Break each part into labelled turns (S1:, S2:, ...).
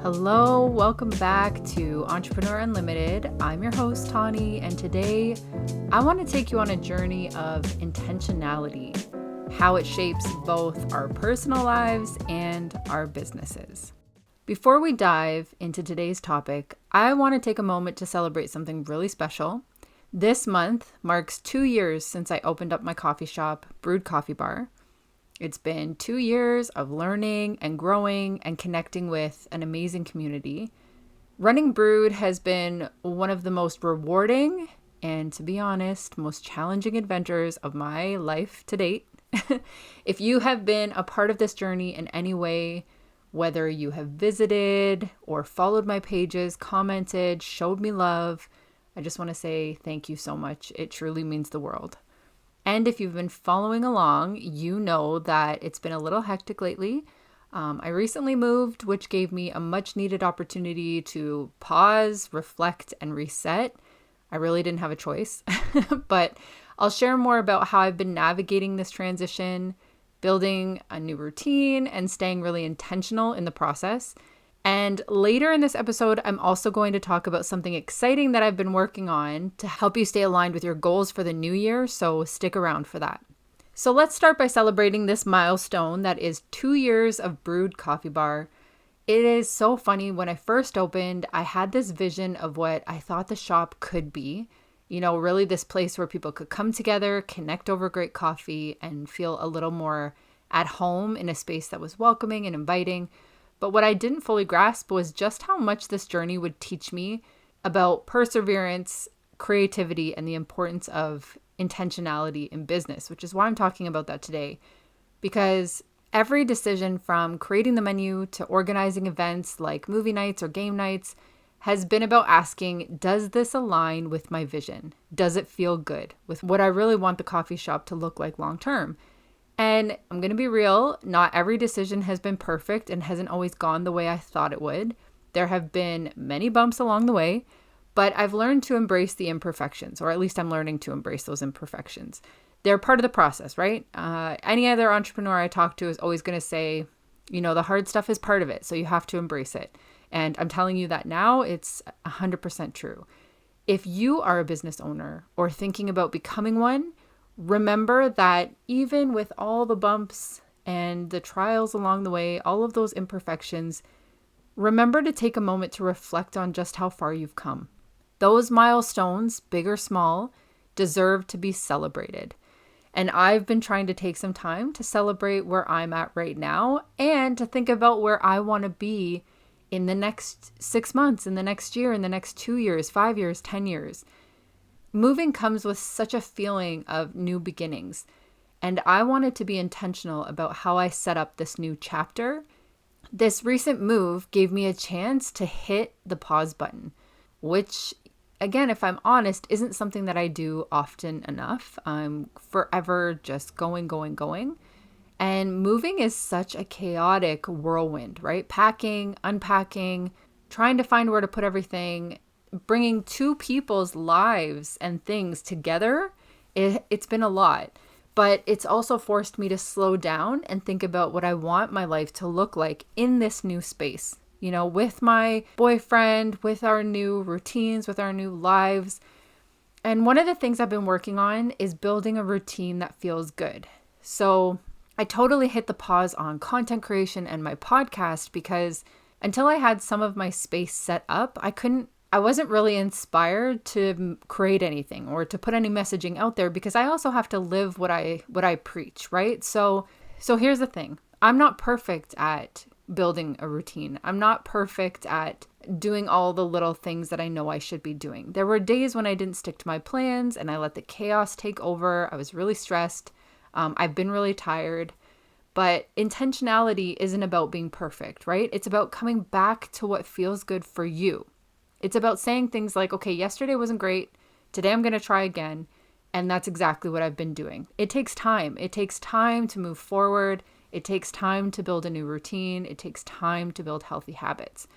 S1: Hello, welcome back to Entrepreneur Unlimited. I'm your host, Tani, and today I want to take you on a journey of intentionality, how it shapes both our personal lives and our businesses. Before we dive into today's topic, I want to take a moment to celebrate something really special. This month marks 2 years since I opened up my coffee shop, Bruud Coffee Bar. It's been 2 years of learning and growing and connecting with an amazing community. Running Bruud has been one of the most rewarding and, to be honest, most challenging adventures of my life to date. If you have been a part of this journey in any way, whether you have visited or followed my pages, commented, showed me love, I just want to say thank you so much. It truly means the world. And if you've been following along, you know that it's been a little hectic lately. I recently moved, which gave me a much needed opportunity to pause, reflect, and reset. I really didn't have a choice, but I'll share more about how I've been navigating this transition, building a new routine, and staying really intentional in the process. And later in this episode, I'm also going to talk about something exciting that I've been working on to help you stay aligned with your goals for the new year, so stick around for that. So let's start by celebrating this milestone that is 2 years of Bruud Coffee Bar. It is so funny. When I first opened, I had this vision of what I thought the shop could be. You know, really this place where people could come together, connect over great coffee, and feel a little more at home in a space that was welcoming and inviting. But what I didn't fully grasp was just how much this journey would teach me about perseverance, creativity, and the importance of intentionality in business, which is why I'm talking about that today. Because every decision from creating the menu to organizing events like movie nights or game nights has been about asking, does this align with my vision? Does it feel good with what I really want the coffee shop to look like long term? And I'm going to be real, not every decision has been perfect and hasn't always gone the way I thought it would. There have been many bumps along the way, but I've learned to embrace the imperfections, or at least I'm learning to embrace those imperfections. They're part of the process, right? Any other entrepreneur I talk to is always going to say, you know, the hard stuff is part of it, so you have to embrace it. And I'm telling you that now, it's 100% true. If you are a business owner or thinking about becoming one, remember that even with all the bumps and the trials along the way, all of those imperfections, remember to take a moment to reflect on just how far you've come. Those milestones, big or small, deserve to be celebrated. And I've been trying to take some time to celebrate where I'm at right now and to think about where I want to be in the next 6 months, in the next year, in the next 2 years, 5 years, 10 years. Moving comes with such a feeling of new beginnings, and I wanted to be intentional about how I set up this new chapter. This recent move gave me a chance to hit the pause button, which, again, if I'm honest, isn't something that I do often enough. I'm forever just going. And moving is such a chaotic whirlwind, right? Packing, unpacking, trying to find where to put everything. Bringing two people's lives and things together, it's been a lot, but it's also forced me to slow down and think about what I want my life to look like in this new space, you know, with my boyfriend, with our new routines, with our new lives. And one of the things I've been working on is building a routine that feels good. So I totally hit the pause on content creation and my podcast because until I had some of my space set up, I wasn't really inspired to create anything or to put any messaging out there because I also have to live what I preach, right? So here's the thing. I'm not perfect at building a routine. I'm not perfect at doing all the little things that I know I should be doing. There were days when I didn't stick to my plans and I let the chaos take over. I was really stressed. I've been really tired. But intentionality isn't about being perfect, right? It's about coming back to what feels good for you. It's about saying things like, okay, yesterday wasn't great. Today I'm going to try again. And that's exactly what I've been doing. It takes time. It takes time to move forward. It takes time to build a new routine. It takes time to build healthy habits.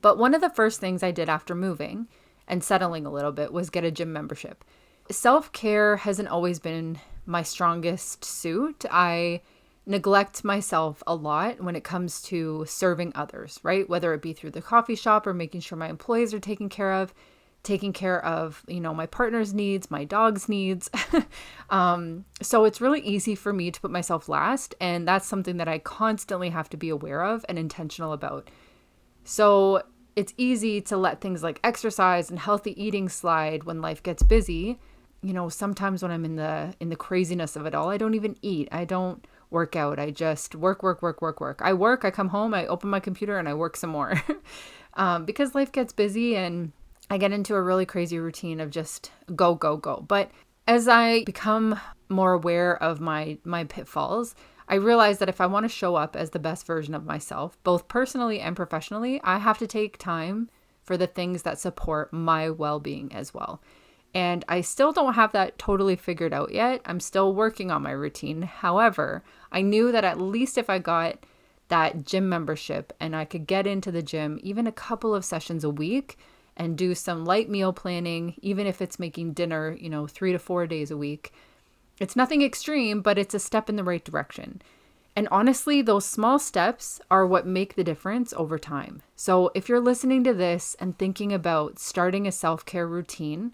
S1: But one of the first things I did after moving and settling a little bit was get a gym membership. Self-care hasn't always been my strongest suit. I neglect myself a lot when it comes to serving others, right? Whether it be through the coffee shop or making sure my employees are taking care of, my partner's needs, my dog's needs. So it's really easy for me to put myself last. And that's something that I constantly have to be aware of and intentional about. So it's easy to let things like exercise and healthy eating slide when life gets busy. Sometimes when I'm in the craziness of it all, I don't even eat. I don't work out. I just work. I come home, I open my computer and I work some more because life gets busy and I get into a really crazy routine of just go, go, go. But as I become more aware of my pitfalls, I realize that if I want to show up as the best version of myself, both personally and professionally, I have to take time for the things that support my well-being as well. And I still don't have that totally figured out yet. I'm still working on my routine. However, I knew that at least if I got that gym membership and I could get into the gym even a couple of sessions a week and do some light meal planning, even if it's making dinner, 3 to 4 days a week, it's nothing extreme, but it's a step in the right direction. And honestly, those small steps are what make the difference over time. So if you're listening to this and thinking about starting a self-care routine,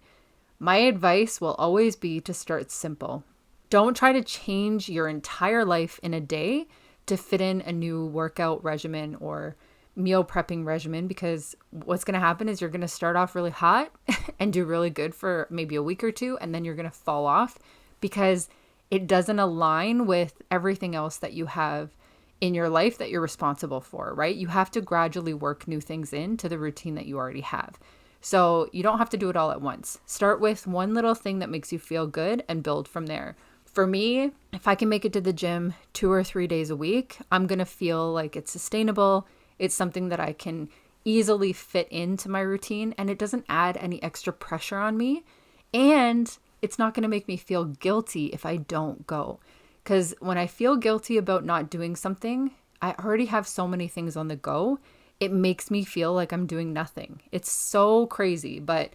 S1: my advice will always be to start simple. Don't try to change your entire life in a day to fit in a new workout regimen or meal prepping regimen, because what's going to happen is you're going to start off really hot and do really good for maybe a week or two, and then you're going to fall off because it doesn't align with everything else that you have in your life that you're responsible for, right? You have to gradually work new things into the routine that you already have. So you don't have to do it all at once. Start with one little thing that makes you feel good and build from there. For me, if I can make it to the gym 2 or 3 days a week, I'm going to feel like it's sustainable. It's something that I can easily fit into my routine, and it doesn't add any extra pressure on me. And it's not going to make me feel guilty if I don't go. Because when I feel guilty about not doing something, I already have so many things on the go. It makes me feel like I'm doing nothing. It's so crazy. But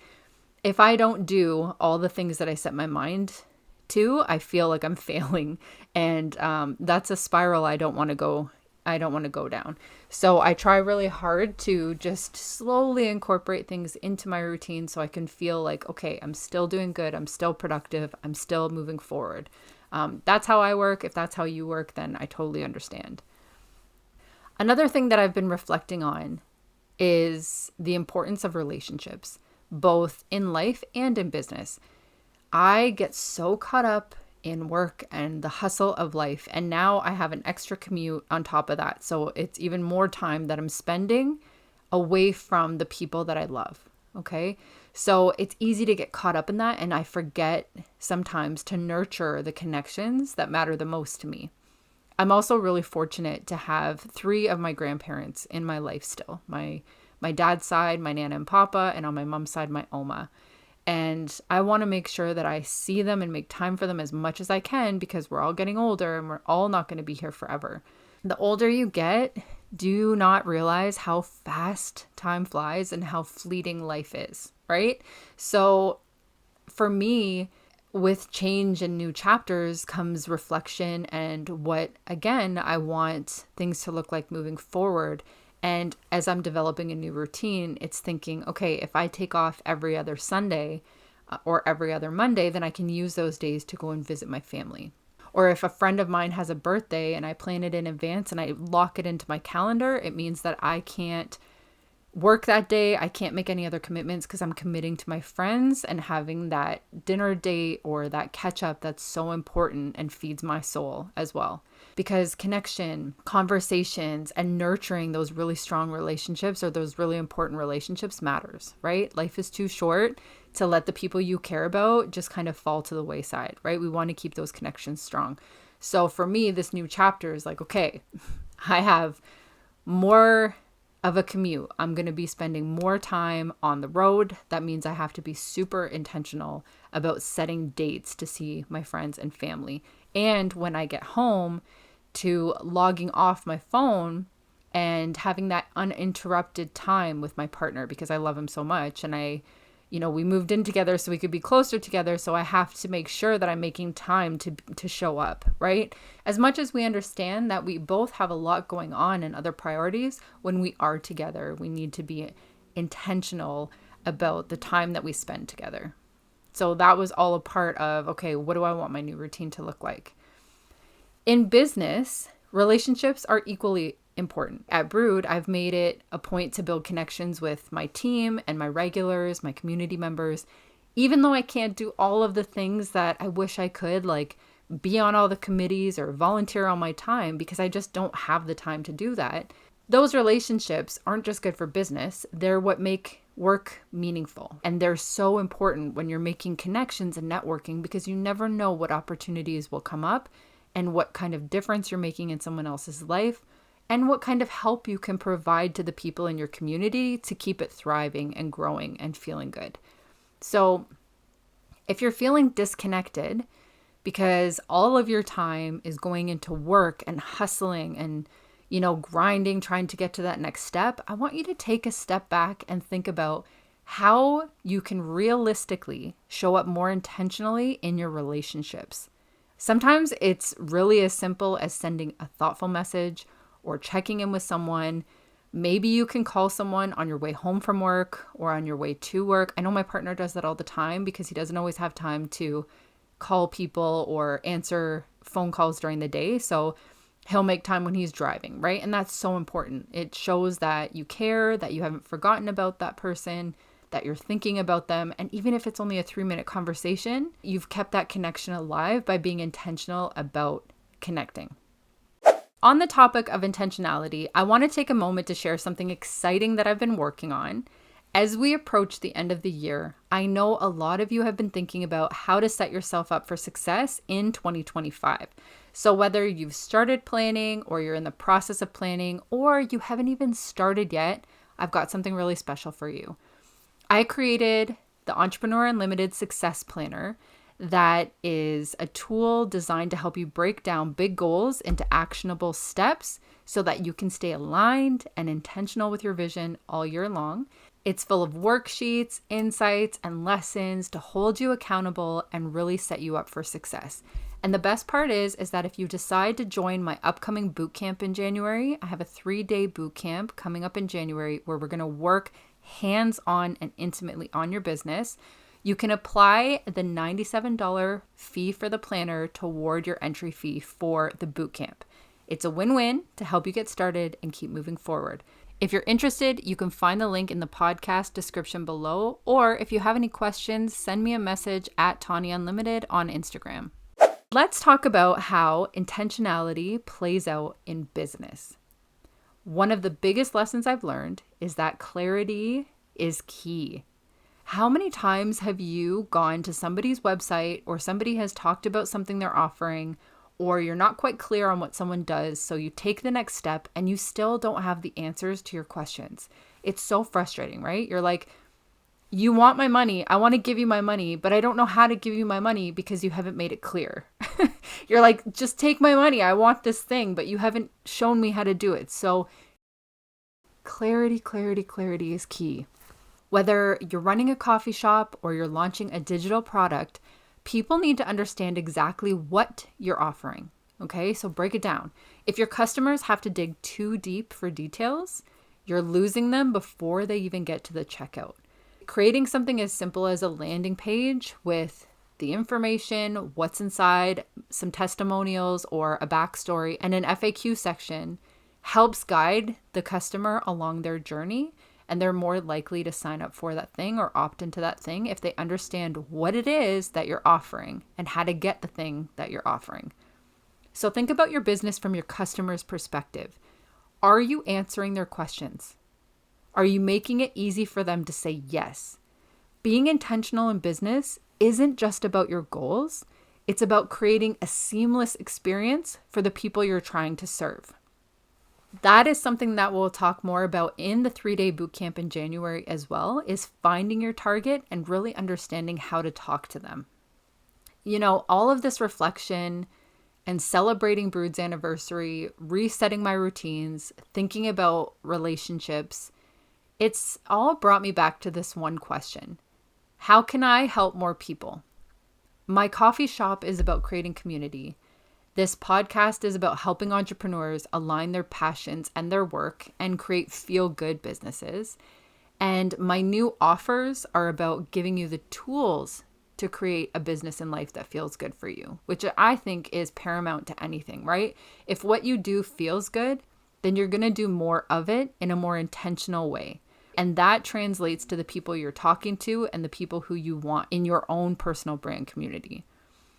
S1: if I don't do all the things that I set my mind to, I feel like I'm failing. And that's a spiral I don't want to go down. So I try really hard to just slowly incorporate things into my routine so I can feel like, okay, I'm still doing good. I'm still productive. I'm still moving forward. That's how I work. If that's how you work, then I totally understand. Another thing that I've been reflecting on is the importance of relationships, both in life and in business. I get so caught up in work and the hustle of life, and now I have an extra commute on top of that. So it's even more time that I'm spending away from the people that I love. Okay. So it's easy to get caught up in that, and I forget sometimes to nurture the connections that matter the most to me. I'm also really fortunate to have 3 of my grandparents in my life still. My dad's side, my Nana and Papa, and on my mom's side, my Oma. And I want to make sure that I see them and make time for them as much as I can, because we're all getting older and we're all not going to be here forever. The older you get, do you not realize how fast time flies and how fleeting life is, right? So for me, with change and new chapters comes reflection and what, again, I want things to look like moving forward. And as I'm developing a new routine, it's thinking, okay, if I take off every other Sunday or every other Monday, then I can use those days to go and visit my family. Or if a friend of mine has a birthday and I plan it in advance and I lock it into my calendar, it means that I can't work that day. I can't make any other commitments because I'm committing to my friends and having that dinner date or that catch up that's so important and feeds my soul as well. Because connection, conversations, and nurturing those really strong relationships or those really important relationships matters, right? Life is too short to let the people you care about just kind of fall to the wayside, right? We want to keep those connections strong. So for me, this new chapter is like, okay, I have more of a commute. I'm going to be spending more time on the road. That means I have to be super intentional about setting dates to see my friends and family. And when I get home, to logging off my phone and having that uninterrupted time with my partner, because I love him so much. And I We moved in together so we could be closer together. So I have to make sure that I'm making time to show up, right? As much as we understand that we both have a lot going on and other priorities, when we are together, we need to be intentional about the time that we spend together. So that was all a part of, okay, what do I want my new routine to look like? In business, relationships are equally important. At Bruud, I've made it a point to build connections with my team and my regulars, my community members, even though I can't do all of the things that I wish I could, like be on all the committees or volunteer on my time, because I just don't have the time to do that. Those relationships aren't just good for business. They're what make work meaningful. And they're so important when you're making connections and networking, because you never know what opportunities will come up and what kind of difference you're making in someone else's life, and what kind of help you can provide to the people in your community to keep it thriving and growing and feeling good. So if you're feeling disconnected because all of your time is going into work and hustling and, grinding, trying to get to that next step, I want you to take a step back and think about how you can realistically show up more intentionally in your relationships. Sometimes it's really as simple as sending a thoughtful message or checking in with someone. Maybe you can call someone on your way home from work or on your way to work. I know my partner does that all the time because he doesn't always have time to call people or answer phone calls during the day. So he'll make time when he's driving, right? And that's so important. It shows that you care, that you haven't forgotten about that person, that you're thinking about them. And even if it's only a 3-minute conversation, you've kept that connection alive by being intentional about connecting. On the topic of intentionality, I want to take a moment to share something exciting that I've been working on. As we approach the end of the year, I know a lot of you have been thinking about how to set yourself up for success in 2025. So whether you've started planning or you're in the process of planning or you haven't even started yet, I've got something really special for you. I created the Entrepreneur Unlimited Success Planner. That is a tool designed to help you break down big goals into actionable steps so that you can stay aligned and intentional with your vision all year long. It's full of worksheets, insights, and lessons to hold you accountable and really set you up for success. And the best part is that if you decide to join my upcoming boot camp in January, I have a 3-day boot camp coming up in January where we're going to work hands-on and intimately on your business. You can apply the $97 fee for the planner toward your entry fee for the bootcamp. It's a win-win to help you get started and keep moving forward. If you're interested, you can find the link in the podcast description below, or if you have any questions, send me a message at Tawny Unlimited on Instagram. Let's talk about how intentionality plays out in business. One of the biggest lessons I've learned is that clarity is key. How many times have you gone to somebody's website or somebody has talked about something they're offering, or you're not quite clear on what someone does, so you take the next step and you still don't have the answers to your questions? It's so frustrating, right? You're like, you want my money. I want to give you my money, but I don't know how to give you my money because you haven't made it clear. You're like, just take my money. I want this thing, but you haven't shown me how to do it. So clarity is key. Whether you're running a coffee shop or you're launching a digital product, people need to understand exactly what you're offering. Okay, so break it down. If your customers have to dig too deep for details, you're losing them before they even get to the checkout. Creating something as simple as a landing page with the information, what's inside, some testimonials or a backstory, and an FAQ section helps guide the customer along their journey. And they're more likely to sign up for that thing or opt into that thing if they understand what it is that you're offering and how to get the thing that you're offering. So think about your business from your customer's perspective. Are you answering their questions? Are you making it easy for them to say yes? Being intentional in business isn't just about your goals. It's about creating a seamless experience for the people you're trying to serve. That is something that we'll talk more about in the 3-day bootcamp in January as well, is finding your target and really understanding how to talk to them. All of this reflection and celebrating Bruud's anniversary, resetting my routines, thinking about relationships, it's all brought me back to this one question. How can I help more people? My coffee shop is about creating community. This podcast is about helping entrepreneurs align their passions and their work and create feel-good businesses. And my new offers are about giving you the tools to create a business in life that feels good for you, which I think is paramount to anything, right? If what you do feels good, then you're going to do more of it in a more intentional way. And that translates to the people you're talking to and the people who you want in your own personal brand community.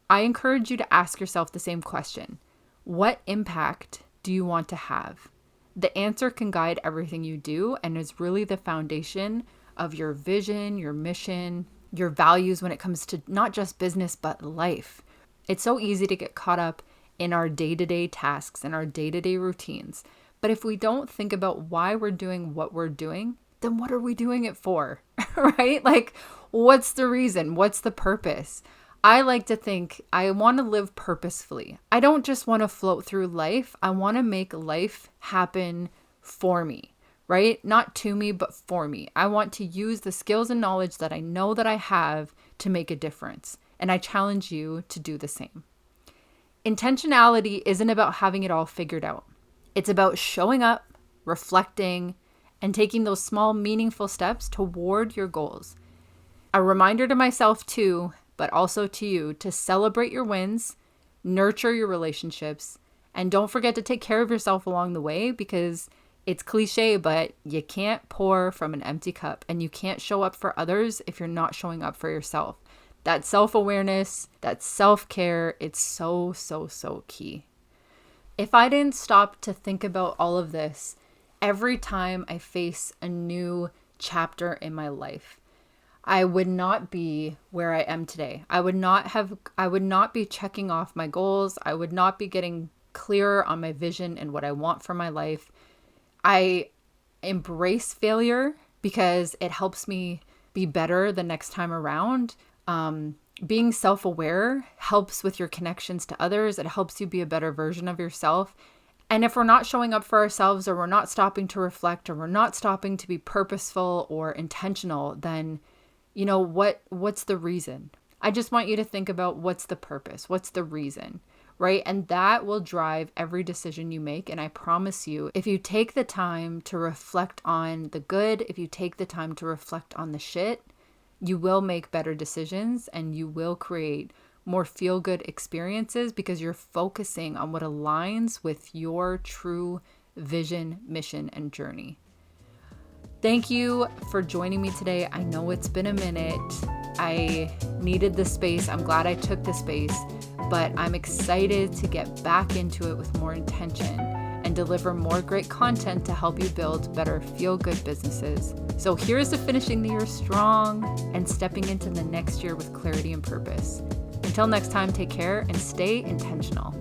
S1: I encourage you to ask yourself the same question. What impact do you want to have? The answer can guide everything you do and is really the foundation of your vision, your mission, your values when it comes to not just business, but life. It's so easy to get caught up in our day-to-day tasks and our day-to-day routines. But if we don't think about why we're doing what we're doing, then what are we doing it for, right? Like, what's the reason? What's the purpose? I like to think I want to live purposefully. I don't just want to float through life. I want to make life happen for me, right? Not to me, but for me. I want to use the skills and knowledge that I know that I have to make a difference. And I challenge you to do the same. Intentionality isn't about having it all figured out. It's about showing up, reflecting, and taking those small, meaningful steps toward your goals. A reminder to myself too, but also to you, to celebrate your wins, nurture your relationships, and don't forget to take care of yourself along the way, because it's cliche, but you can't pour from an empty cup, and you can't show up for others if you're not showing up for yourself. That self-awareness, that self-care, it's so, so, so key. If I didn't stop to think about all of this every time I face a new chapter in my life, I would not be where I am today. I would not be checking off my goals. I would not be getting clearer on my vision and what I want for my life. I embrace failure because it helps me be better the next time around. Being self-aware helps with your connections to others. It helps you be a better version of yourself. And if we're not showing up for ourselves, or we're not stopping to reflect, or we're not stopping to be purposeful or intentional, then, what's the reason? I just want you to think about what's the purpose, what's the reason, right? And that will drive every decision you make. And I promise you, if you take the time to reflect on the good, if you take the time to reflect on the shit, you will make better decisions and you will create more feel-good experiences because you're focusing on what aligns with your true vision, mission, and journey. Thank you for joining me today. I know it's been a minute. I needed the space. I'm glad I took the space, but I'm excited to get back into it with more intention and deliver more great content to help you build better feel-good businesses. So here's to finishing the year strong and stepping into the next year with clarity and purpose. Until next time, take care and stay intentional.